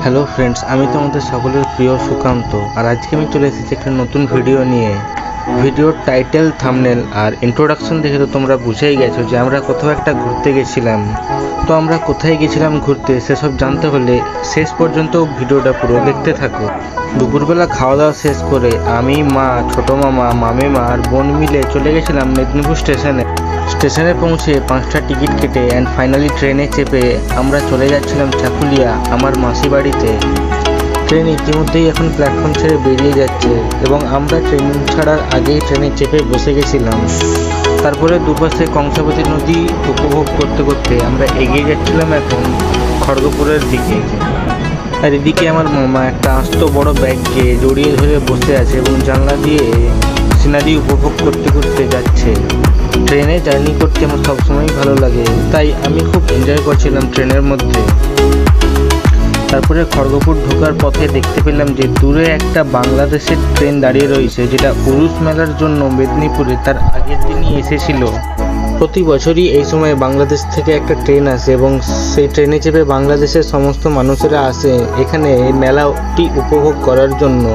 Hello friends, আমি তোমাদের সকলের প্রিয় সুকান্ত। আর আজকে আমি চলে এসেছি একটা নতুন ভিডিও নিয়ে। ভিডিওর টাইটেল, থাম্বনেল আর ইন্ট্রোডাকশন দেখে তো তোমরা বুঝেই গেছো যে আমরা কোথাও একটা ঘুরতে গেছিলাম। তো আমরা কোথায় গেছিলাম ঘুরতে সেসব জানতে হলে শেষ পর্যন্ত ভিডিওটা পুরো দেখতে থাকো। দুপুরবেলা খাওয়া দাওয়া শেষ করে আমি, মা, ছোটো মামা, মামিমা আর বোন মিলে চলে গেছিলাম মেদিনীপুর স্টেশনে পৌঁছে 5টা টিকিট কেটে অ্যান্ড ফাইনালি ট্রেনে চেপে আমরা চলে যাচ্ছিলাম চাকুলিয়া, আমার মাসি বাড়িতে। ট্রেন ইতিমধ্যেই এখন প্ল্যাটফর্ম ছেড়ে বেরিয়ে যাচ্ছে এবং আমরা ট্রেন ছাড়ার আগেই ট্রেনে চেপে বসে গেছিলাম। তারপরে দুপাশে কংসাবতী নদী উপভোগ করতে করতে আমরা এগিয়ে যাচ্ছিলাম এখন খড়গপুরের দিকে। আর এদিকে আমার মামা একটা আস্ত বড় ব্যাগকে জড়িয়ে ধরে বসে আছে এবং জানলা দিয়ে সিনারি উপভোগ করতে করতে যাচ্ছে। ট্রেনে জার্নি করতে আমার সবসময় ভালো লাগে, তাই আমি খুব এনজয় করছিলাম ট্রেনের মধ্যে। তারপরে খড়গপুর ঢোকার পথে দেখতে পেলাম যে দূরে একটা বাংলাদেশের ট্রেন দাঁড়িয়ে রয়েছে, যেটা উরুস মেলার জন্য মেদিনীপুরে তার আগের দিনই এসেছিল। প্রতি বছরই এই সময় বাংলাদেশ থেকে একটা ট্রেন আসে এবং সেই ট্রেনে চেপে বাংলাদেশের সমস্ত মানুষেরা আসে এখানে মেলাটি উপভোগ করার জন্য।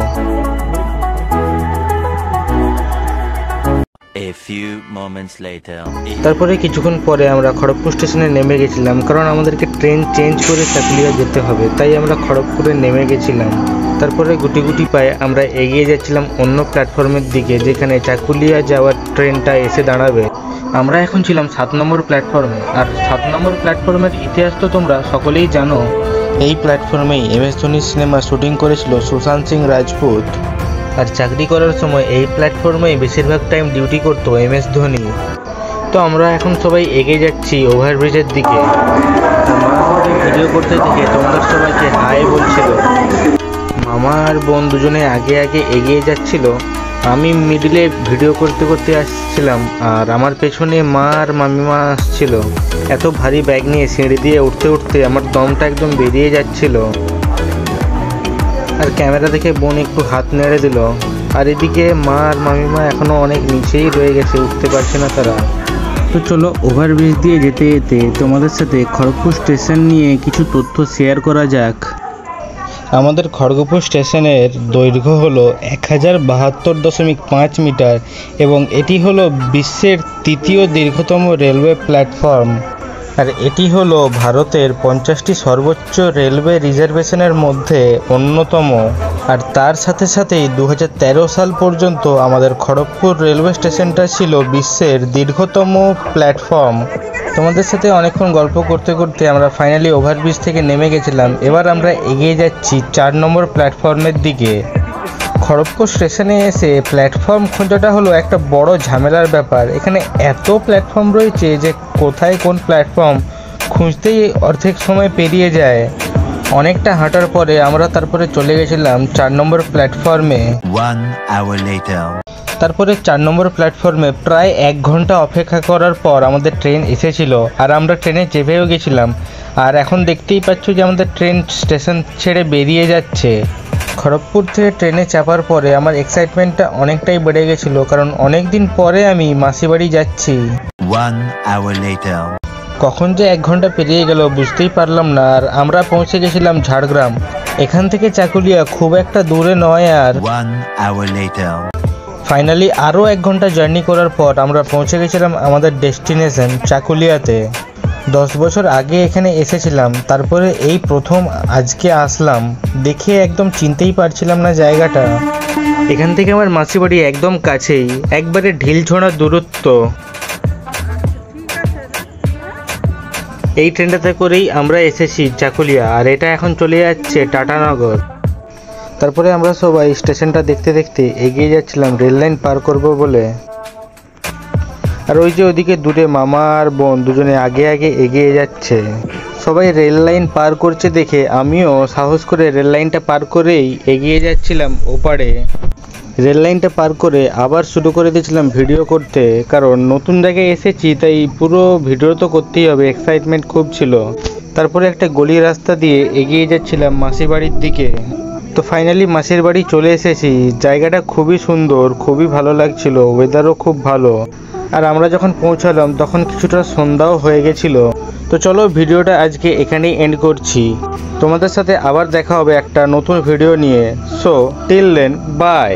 তারপরে কিছুক্ষণ পরে আমরা খড়গপুর স্টেশনে নেমে গেছিলাম, কারণ আমাদেরকে ট্রেন চেঞ্জ করে চাকুলিয়া যেতে হবে, তাই আমরা খড়গপুরে নেমে গেছিলাম। তারপরে গুটি গুটি পায়ে আমরা এগিয়ে যাচ্ছিলাম অন্য প্ল্যাটফর্মের দিকে, যেখানে চাকুলিয়া যাওয়ার ট্রেনটা এসে দাঁড়াবে। আমরা এখন ছিলাম 7 নম্বর প্ল্যাটফর্মে। আর 7 নম্বর প্ল্যাটফর্মের ইতিহাস তো তোমরা সকলেই জানো। এই প্ল্যাটফর্মেই MS ধোনির সিনেমা শুটিং করেছিল সুশান্ত সিং রাজপুত। আর চাকরি করার সময় এই প্ল্যাটফর্মেই বেশিরভাগ টাইম ডিউটি করতো MS ধোনি। তো আমরা এখন সবাই এগিয়ে যাচ্ছি ওভারব্রিজের দিকে। মা আমাদের ভিডিও করতে থেকে তোমাদের সবাইকে হাই বলছিল। মামা আর বোন দুজনে আগে আগে এগিয়ে যাচ্ছিল, আমি মিডিলে ভিডিও করতে করতে আসছিলাম আর আমার পেছনে মা আর মামিমা আসছিল। এত ভারী ব্যাগ নিয়ে সিঁড়ি দিয়ে উঠতে উঠতে আমার দমটা একদম বেরিয়ে যাচ্ছিল। আর ক্যামেরা দেখে বোন একটু হাত নেড়ে দিল। আর এদিকে মা আর মামিমা এখনও অনেক নিচেই রয়ে গেছে, উঠতে পারছে না তারা। তো চলো ওভারব্রিজ দিয়ে যেতে যেতে তোমাদের সাথে খড়গপুর স্টেশন নিয়ে কিছু তথ্য শেয়ার করা যাক। আমাদের খড়গপুর স্টেশনের দৈর্ঘ্য হলো 1072.5 মিটার এবং এটি হলো বিশ্বের 3য় দীর্ঘতম রেলওয়ে প্ল্যাটফর্ম। আর এটি হলো ভারতের 50টি সর্বোচ্চ রেলওয়ে রিজার্ভেশনের মধ্যে অন্যতম। আর তার সাথে সাথেই 2013 সাল পর্যন্ত আমাদের খড়গপুর রেলওয়ে স্টেশনটা ছিল বিশ্বের দীর্ঘতম প্ল্যাটফর্ম। তোমাদের সাথে অনেকক্ষণ গল্প করতে করতে আমরা ফাইনালি ওভারব্রিজ থেকে নেমে গেছিলাম। এবার আমরা এগিয়ে যাচ্ছি 4 নম্বর প্ল্যাটফর্মের দিকে। খড়গপুর স্টেশনে এসে প্ল্যাটফর্ম খোঁজাটা হলো একটা বড় ঝামেলার ব্যাপার। এখানে এত প্ল্যাটফর্ম রয়েছে যে কোথায় কোন প্ল্যাটফর্ম খুঁজতেই অর্ধেক সময় পেরিয়ে যায়। অনেকটা হাঁটার পরে আমরা তারপরে চলে গেছিলাম 4 নম্বর প্ল্যাটফর্মে। তারপরে 4 নম্বর প্ল্যাটফর্মে প্রায় 1 ঘন্টা অপেক্ষা করার পর আমাদের ট্রেন এসেছিল আর আমরা ট্রেনে চেপেও গেছিলাম। আর এখন দেখতেই পাচ্ছ যে আমাদের ট্রেন স্টেশন ছেড়ে বেরিয়ে যাচ্ছে। খড়গপুর থেকে ট্রেনে চাপার পরে আমার এক্সাইটমেন্টটা অনেকটাই বেড়ে গেছিলো, কারণ অনেক দিন পরে আমি মাসি বাড়ি যাচ্ছি। কখন যে 1 ঘন্টা পেরিয়ে গেল বুঝতেই পারলাম না। আর আমরা পৌঁছে গেছিলাম ঝাড়গ্রাম। এখান থেকে চাকুলিয়া খুব একটা দূরে নয়। আর ফাইনালি আরও 1 ঘন্টা জার্নি করার পর আমরা পৌঁছে গেছিলাম আমাদের ডেস্টিনেশন চাকুলিয়াতে। 10 বছর আগে এখানে এসেছিলাম, তারপরে এই প্রথম আজকে আসলাম। দেখে একদম চিনতেই পারছিলাম না জায়গাটা। এখান থেকে আমার মাসি বাড়ি একদম কাছেই, একবারে ঢিলছোঁড়া দূরত্ব। এই ট্রেনটাতে করেই আমরা এসেছি চাকুলিয়া, আর এটা এখন চলে যাচ্ছে টাটানগর। তারপরে আমরা সবাই স্টেশনটা দেখতে দেখতে এগিয়ে যাচ্ছিলাম রেল লাইন পার করব বলে। আর ওই যে ওদিকে দূরে মামা আর বোন দুজনে আগে আগে এগিয়ে যাচ্ছে। সবাই রেল লাইন পার করছে দেখে আমিও সাহস করে রেল লাইনটা পার করেই এগিয়ে যাচ্ছিলাম ওপারে। রেল লাইনটা পার করে আবার শুরু করে দিয়েছিলাম ভিডিও করতে, কারণ নতুন জায়গায় এসেছি তাই পুরো ভিডিও তো করতেই হবে, এক্সাইটমেন্ট খুব ছিল। তারপরে একটা গলি রাস্তা দিয়ে এগিয়ে যাচ্ছিলাম মাসি বাড়ির দিকে। তো ফাইনালি মাসির বাড়ি চলে এসেছি। জায়গাটা খুবই সুন্দর, খুবই ভালো লাগছিল, ওয়েদারও খুব ভালো। আর আমরা যখন পৌঁছালাম তখন কিছুটা সন্ধ্যাও হয়ে গেছিল। তো চলো ভিডিওটা আজকে এখানেই এন্ড করছি। তোমাদের সাথে আবার দেখা হবে একটা নতুন ভিডিও নিয়ে। So till then by.